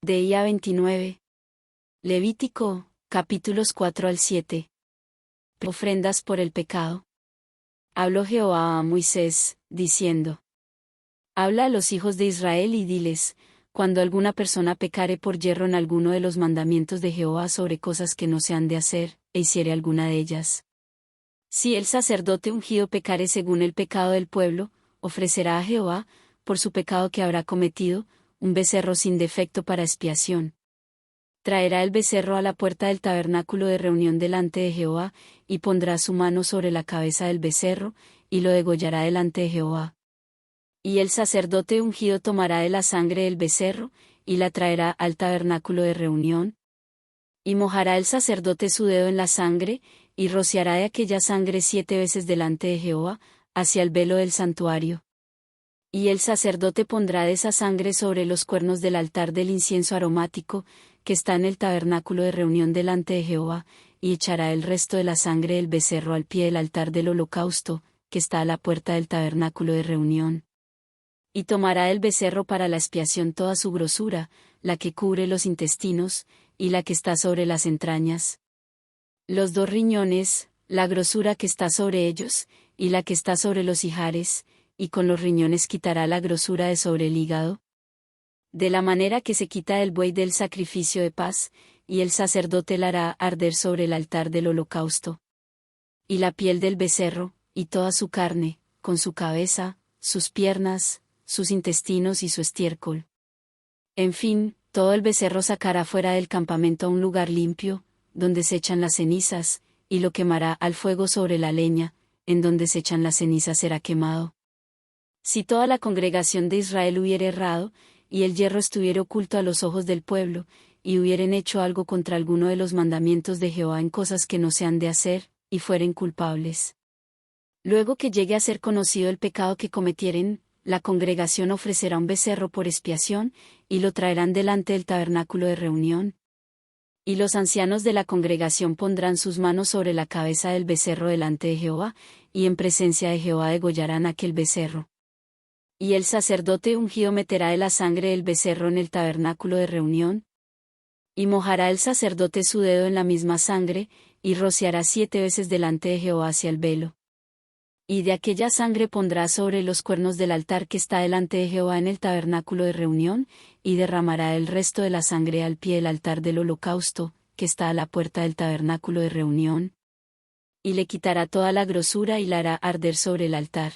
Día 29. Levítico, capítulos 4 al 7. Ofrendas por el pecado. Habló Jehová a Moisés, diciendo: Habla a los hijos de Israel y diles, cuando alguna persona pecare por yerro en alguno de los mandamientos de Jehová sobre cosas que no se han de hacer, e hiciere alguna de ellas. Si el sacerdote ungido pecare según el pecado del pueblo, ofrecerá a Jehová, por su pecado que habrá cometido, un becerro sin defecto para expiación. Traerá el becerro a la puerta del tabernáculo de reunión delante de Jehová, y pondrá su mano sobre la cabeza del becerro, y lo degollará delante de Jehová. Y el sacerdote ungido tomará de la sangre del becerro, y la traerá al tabernáculo de reunión. Y mojará el sacerdote su dedo en la sangre, y rociará de aquella sangre 7 veces delante de Jehová, hacia el velo del santuario. Y el sacerdote pondrá de esa sangre sobre los cuernos del altar del incienso aromático, que está en el tabernáculo de reunión delante de Jehová, y echará el resto de la sangre del becerro al pie del altar del holocausto, que está a la puerta del tabernáculo de reunión. Y tomará el becerro para la expiación toda su grosura, la que cubre los intestinos, y la que está sobre las entrañas. Los 2 riñones, la grosura que está sobre ellos, y la que está sobre los ijares, y con los riñones quitará la grosura de sobre el hígado. De la manera que se quita el buey del sacrificio de paz, y el sacerdote la hará arder sobre el altar del holocausto. Y la piel del becerro, y toda su carne, con su cabeza, sus piernas, sus intestinos y su estiércol. En fin, todo el becerro sacará fuera del campamento a un lugar limpio, donde se echan las cenizas, y lo quemará al fuego sobre la leña, en donde se echan las cenizas será quemado. Si toda la congregación de Israel hubiere errado, y el yerro estuviere oculto a los ojos del pueblo, y hubieren hecho algo contra alguno de los mandamientos de Jehová en cosas que no se han de hacer, y fueren culpables. Luego que llegue a ser conocido el pecado que cometieren, la congregación ofrecerá un becerro por expiación, y lo traerán delante del tabernáculo de reunión. Y los ancianos de la congregación pondrán sus manos sobre la cabeza del becerro delante de Jehová, y en presencia de Jehová degollarán aquel becerro. Y el sacerdote ungido meterá de la sangre del becerro en el tabernáculo de reunión. Y mojará el sacerdote su dedo en la misma sangre, y rociará 7 veces delante de Jehová hacia el velo. Y de aquella sangre pondrá sobre los cuernos del altar que está delante de Jehová en el tabernáculo de reunión, y derramará el resto de la sangre al pie del altar del holocausto, que está a la puerta del tabernáculo de reunión. Y le quitará toda la grosura y la hará arder sobre el altar.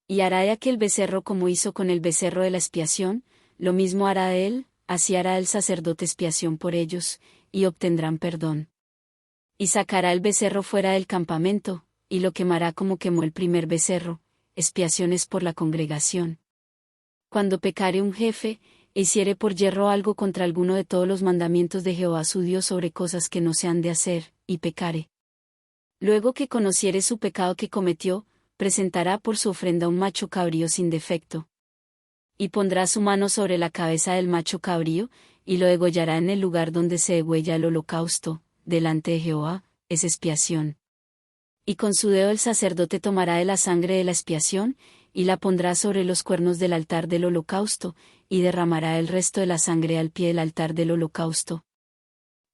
Y hará de aquel becerro como hizo con el becerro de la expiación, lo mismo hará de él, así hará el sacerdote expiación por ellos, y obtendrán perdón. Y sacará el becerro fuera del campamento, y lo quemará como quemó el primer becerro, expiaciones por la congregación. Cuando pecare un jefe, e hiciere por yerro algo contra alguno de todos los mandamientos de Jehová su Dios sobre cosas que no se han de hacer, y pecare. Luego que conociere su pecado que cometió, presentará por su ofrenda un macho cabrío sin defecto. Y pondrá su mano sobre la cabeza del macho cabrío, y lo degollará en el lugar donde se degüella el holocausto, delante de Jehová, es expiación. Y con su dedo el sacerdote tomará de la sangre de la expiación, y la pondrá sobre los cuernos del altar del holocausto, y derramará el resto de la sangre al pie del altar del holocausto.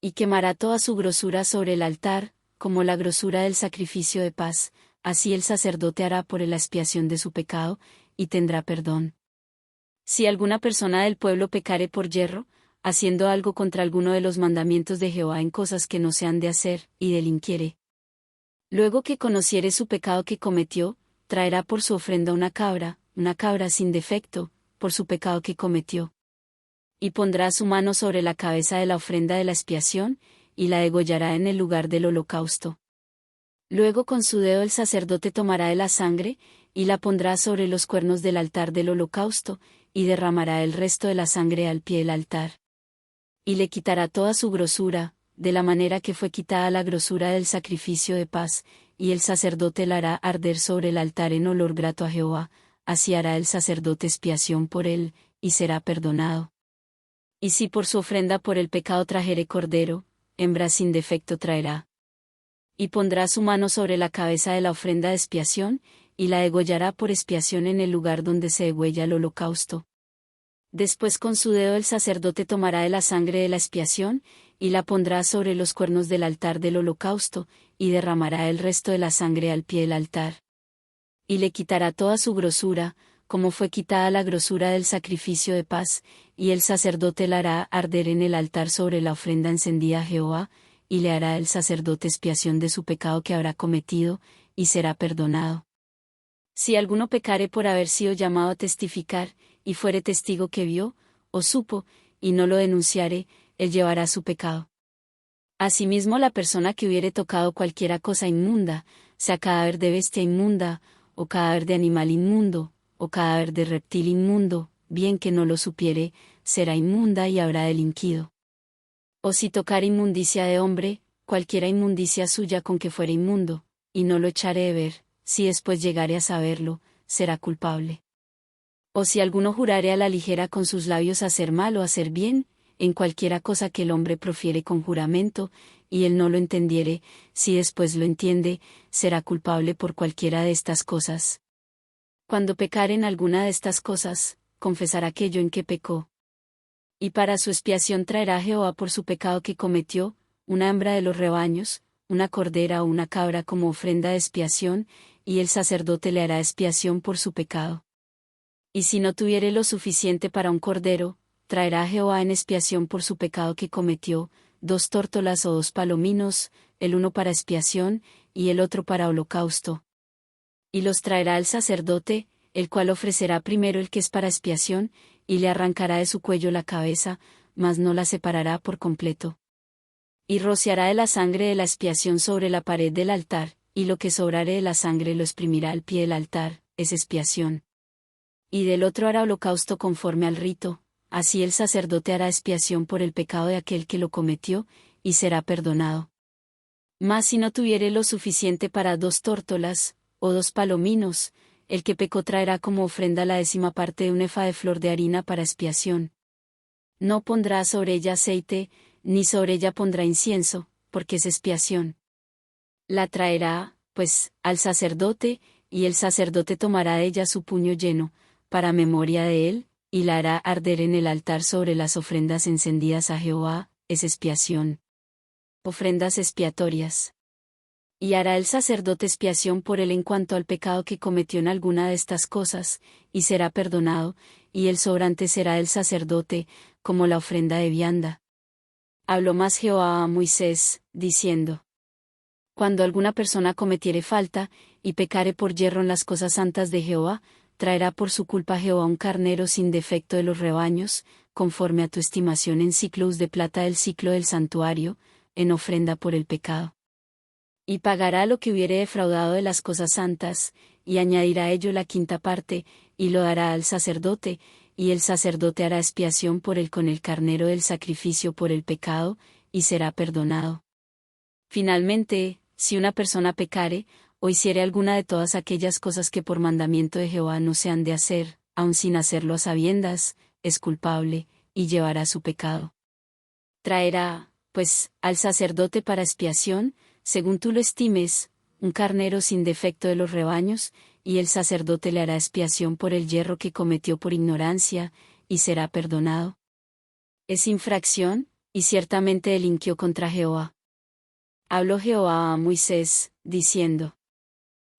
Y quemará toda su grosura sobre el altar, como la grosura del sacrificio de paz, así el sacerdote hará por la expiación de su pecado, y tendrá perdón. Si alguna persona del pueblo pecare por yerro, haciendo algo contra alguno de los mandamientos de Jehová en cosas que no se han de hacer, y delinquiere. Luego que conociere su pecado que cometió, traerá por su ofrenda una cabra sin defecto, por su pecado que cometió. Y pondrá su mano sobre la cabeza de la ofrenda de la expiación, y la degollará en el lugar del holocausto. Luego con su dedo el sacerdote tomará de la sangre, y la pondrá sobre los cuernos del altar del holocausto, y derramará el resto de la sangre al pie del altar. Y le quitará toda su grosura, de la manera que fue quitada la grosura del sacrificio de paz, y el sacerdote la hará arder sobre el altar en olor grato a Jehová, así hará el sacerdote expiación por él, y será perdonado. Y si por su ofrenda por el pecado trajere cordero, hembra sin defecto traerá. Y pondrá su mano sobre la cabeza de la ofrenda de expiación, y la degollará por expiación en el lugar donde se degüella el holocausto. Después con su dedo el sacerdote tomará de la sangre de la expiación, y la pondrá sobre los cuernos del altar del holocausto, y derramará el resto de la sangre al pie del altar. Y le quitará toda su grosura, como fue quitada la grosura del sacrificio de paz, y el sacerdote la hará arder en el altar sobre la ofrenda encendida a Jehová, y le hará el sacerdote expiación de su pecado que habrá cometido, y será perdonado. Si alguno pecare por haber sido llamado a testificar, y fuere testigo que vio, o supo, y no lo denunciare, él llevará su pecado. Asimismo la persona que hubiere tocado cualquiera cosa inmunda, sea cadáver de bestia inmunda, o cadáver de animal inmundo, o cadáver de reptil inmundo, bien que no lo supiere, será inmunda y habrá delinquido. O si tocare inmundicia de hombre, cualquiera inmundicia suya con que fuere inmundo, y no lo echare de ver, si después llegare a saberlo, será culpable. O si alguno jurare a la ligera con sus labios hacer mal o hacer bien, en cualquiera cosa que el hombre profiere con juramento, y él no lo entendiere, si después lo entiende, será culpable por cualquiera de estas cosas. Cuando pecare en alguna de estas cosas, confesará aquello en que pecó. Y para su expiación traerá a Jehová por su pecado que cometió, una hembra de los rebaños, una cordera o una cabra como ofrenda de expiación, y el sacerdote le hará expiación por su pecado. Y si no tuviere lo suficiente para un cordero, traerá a Jehová en expiación por su pecado que cometió, 2 tórtolas o 2 palominos, el uno para expiación, y el otro para holocausto. Y los traerá al sacerdote, el cual ofrecerá primero el que es para expiación, y le arrancará de su cuello la cabeza, mas no la separará por completo. Y rociará de la sangre de la expiación sobre la pared del altar, y lo que sobrare de la sangre lo exprimirá al pie del altar, es expiación. Y del otro hará holocausto conforme al rito, así el sacerdote hará expiación por el pecado de aquel que lo cometió, y será perdonado. Mas si no tuviere lo suficiente para 2 tórtolas, o 2 palominos, el que pecó traerá como ofrenda la 10ª parte de un efa de flor de harina para expiación. No pondrá sobre ella aceite, ni sobre ella pondrá incienso, porque es expiación. La traerá, pues, al sacerdote, y el sacerdote tomará de ella su puño lleno, para memoria de él, y la hará arder en el altar sobre las ofrendas encendidas a Jehová, es expiación. Ofrendas expiatorias. Y hará el sacerdote expiación por él en cuanto al pecado que cometió en alguna de estas cosas, y será perdonado, y el sobrante será del sacerdote, como la ofrenda de vianda. Habló más Jehová a Moisés, diciendo: Cuando alguna persona cometiere falta, y pecare por yerro en las cosas santas de Jehová, traerá por su culpa Jehová un carnero sin defecto de los rebaños, conforme a tu estimación en siclos de plata del siclo del santuario, en ofrenda por el pecado. Y pagará lo que hubiere defraudado de las cosas santas, y añadirá a ello la 5ª parte, y lo dará al sacerdote, y el sacerdote hará expiación por él con el carnero del sacrificio por el pecado, y será perdonado. Finalmente, si una persona pecare, o hiciere alguna de todas aquellas cosas que por mandamiento de Jehová no se han de hacer, aun sin hacerlo a sabiendas, es culpable, y llevará su pecado. Traerá, pues, al sacerdote para expiación, según tú lo estimes, un carnero sin defecto de los rebaños, y el sacerdote le hará expiación por el yerro que cometió por ignorancia, y será perdonado. Es infracción, y ciertamente delinquió contra Jehová. Habló Jehová a Moisés, diciendo: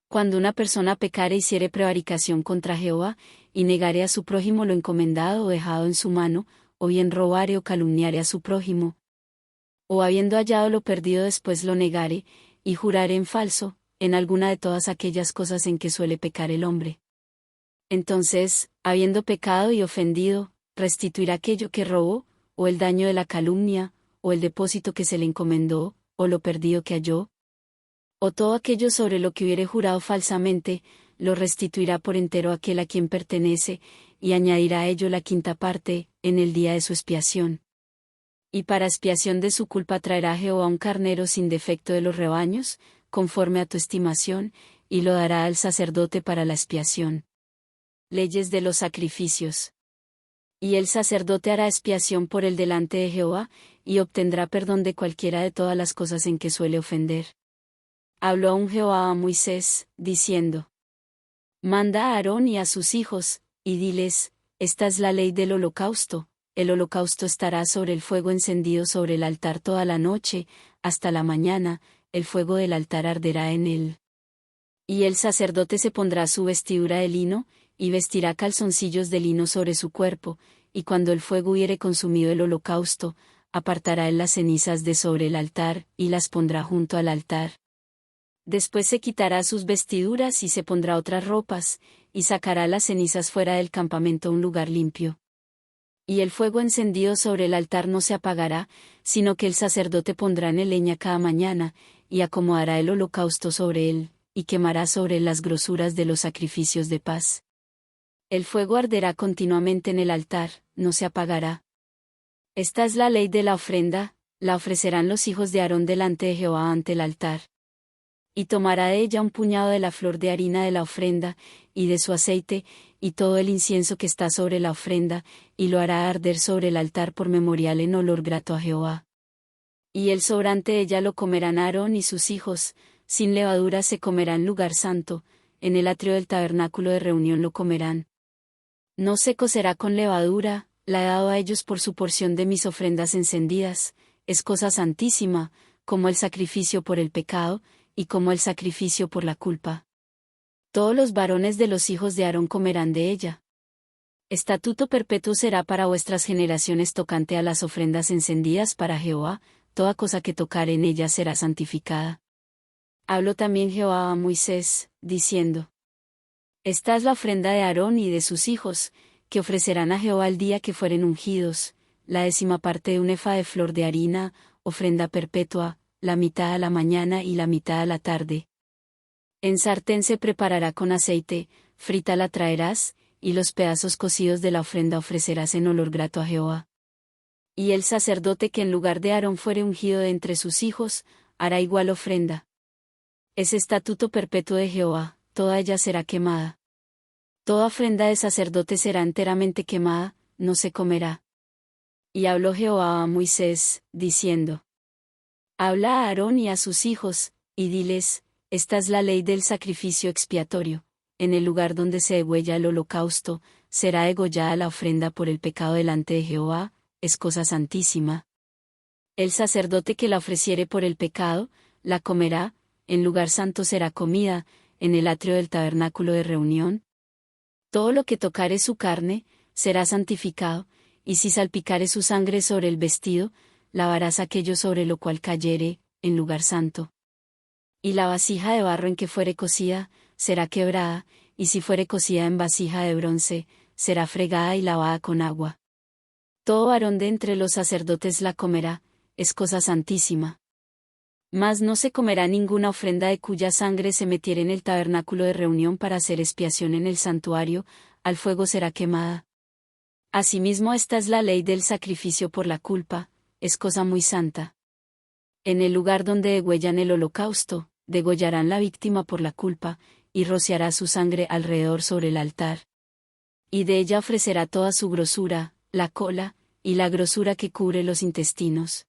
Cuando una persona pecare e hiciere prevaricación contra Jehová, y negare a su prójimo lo encomendado o dejado en su mano, o bien robare o calumniare a su prójimo, o habiendo hallado lo perdido después lo negare, y jurare en falso, en alguna de todas aquellas cosas en que suele pecar el hombre. Entonces, habiendo pecado y ofendido, restituirá aquello que robó, o el daño de la calumnia, o el depósito que se le encomendó, o lo perdido que halló, o todo aquello sobre lo que hubiere jurado falsamente, lo restituirá por entero aquel a quien pertenece, y añadirá a ello la 5ª parte, en el día de su expiación. Y para expiación de su culpa traerá Jehová un carnero sin defecto de los rebaños, conforme a tu estimación, y lo dará al sacerdote para la expiación. Leyes de los sacrificios. Y el sacerdote hará expiación por él delante de Jehová, y obtendrá perdón de cualquiera de todas las cosas en que suele ofender. Habló aún Jehová a Moisés, diciendo: Manda a Aarón y a sus hijos, y diles: Esta es la ley del holocausto. El holocausto estará sobre el fuego encendido sobre el altar toda la noche, hasta la mañana, el fuego del altar arderá en él. Y el sacerdote se pondrá su vestidura de lino, y vestirá calzoncillos de lino sobre su cuerpo, y cuando el fuego hubiere consumido el holocausto, apartará él las cenizas de sobre el altar, y las pondrá junto al altar. Después se quitará sus vestiduras y se pondrá otras ropas, y sacará las cenizas fuera del campamento a un lugar limpio. Y el fuego encendido sobre el altar no se apagará, sino que el sacerdote pondrá en él leña cada mañana, y acomodará el holocausto sobre él, y quemará sobre él las grosuras de los sacrificios de paz. El fuego arderá continuamente en el altar, no se apagará. Esta es la ley de la ofrenda, la ofrecerán los hijos de Aarón delante de Jehová ante el altar. Y tomará de ella un puñado de la flor de harina de la ofrenda, y de su aceite, y todo el incienso que está sobre la ofrenda, y lo hará arder sobre el altar por memorial en olor grato a Jehová. Y el sobrante de ella lo comerán Aarón y sus hijos, sin levadura se comerá en lugar santo, en el atrio del tabernáculo de reunión lo comerán. No se cocerá con levadura, la he dado a ellos por su porción de mis ofrendas encendidas, es cosa santísima, como el sacrificio por el pecado, y como el sacrificio por la culpa. Todos los varones de los hijos de Aarón comerán de ella. Estatuto perpetuo será para vuestras generaciones tocante a las ofrendas encendidas para Jehová, toda cosa que tocare en ella será santificada. Habló también Jehová a Moisés, diciendo: Esta es la ofrenda de Aarón y de sus hijos, que ofrecerán a Jehová el día que fueren ungidos, la 10ª parte de un efa de flor de harina, ofrenda perpetua, la mitad a la mañana y la mitad a la tarde. En sartén se preparará con aceite, frita la traerás, y los pedazos cocidos de la ofrenda ofrecerás en olor grato a Jehová. Y el sacerdote que en lugar de Aarón fuere ungido de entre sus hijos, hará igual ofrenda. Es estatuto perpetuo de Jehová, toda ella será quemada. Toda ofrenda de sacerdote será enteramente quemada, no se comerá. Y habló Jehová a Moisés, diciendo: Habla a Aarón y a sus hijos, y diles: Esta es la ley del sacrificio expiatorio. En el lugar donde se degüella el holocausto, será degollada la ofrenda por el pecado delante de Jehová, es cosa santísima. El sacerdote que la ofreciere por el pecado, la comerá, en lugar santo será comida, en el atrio del tabernáculo de reunión. Todo lo que tocare su carne, será santificado, y si salpicare su sangre sobre el vestido, lavarás aquello sobre lo cual cayere, en lugar santo. Y la vasija de barro en que fuere cocida, será quebrada, y si fuere cocida en vasija de bronce, será fregada y lavada con agua. Todo varón de entre los sacerdotes la comerá, es cosa santísima. Mas no se comerá ninguna ofrenda de cuya sangre se metiere en el tabernáculo de reunión para hacer expiación en el santuario, al fuego será quemada. Asimismo esta es la ley del sacrificio por la culpa, es cosa muy santa. En el lugar donde degüellan el holocausto, degollarán la víctima por la culpa, y rociará su sangre alrededor sobre el altar. Y de ella ofrecerá toda su grosura, la cola, y la grosura que cubre los intestinos.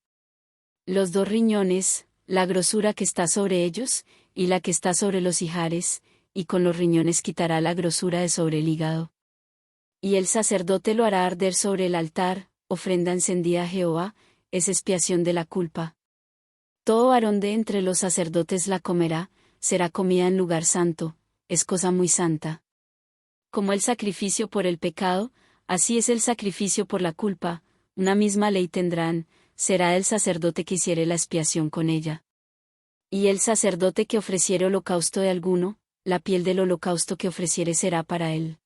Los 2 riñones, la grosura que está sobre ellos, y la que está sobre los ijares, y con los riñones quitará la grosura de sobre el hígado. Y el sacerdote lo hará arder sobre el altar, ofrenda encendida a Jehová, es expiación de la culpa. Todo varón de entre los sacerdotes la comerá, será comida en lugar santo, es cosa muy santa. Como el sacrificio por el pecado, así es el sacrificio por la culpa, una misma ley tendrán, será el sacerdote que hiciere la expiación con ella. Y el sacerdote que ofreciere holocausto de alguno, la piel del holocausto que ofreciere será para él.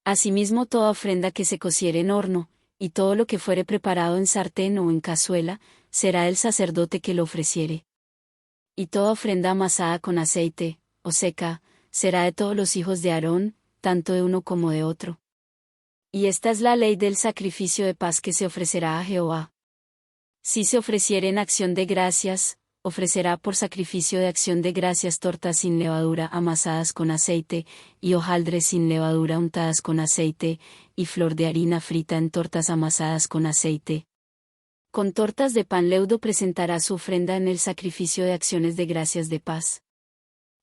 Asimismo toda ofrenda que se cociere en horno, y todo lo que fuere preparado en sartén o en cazuela, será el sacerdote que lo ofreciere. Y toda ofrenda amasada con aceite, o seca, será de todos los hijos de Aarón, tanto de uno como de otro. Y esta es la ley del sacrificio de paz que se ofrecerá a Jehová. Si se ofreciere en acción de gracias, ofrecerá por sacrificio de acción de gracias tortas sin levadura amasadas con aceite, y hojaldres sin levadura untadas con aceite, y flor de harina frita en tortas amasadas con aceite. Con tortas de pan leudo presentará su ofrenda en el sacrificio de acciones de gracias de paz.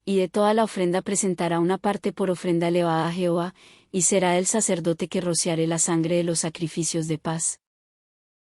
Y de toda la ofrenda presentará una parte por ofrenda elevada a Jehová, y será el sacerdote que rociare la sangre de los sacrificios de paz,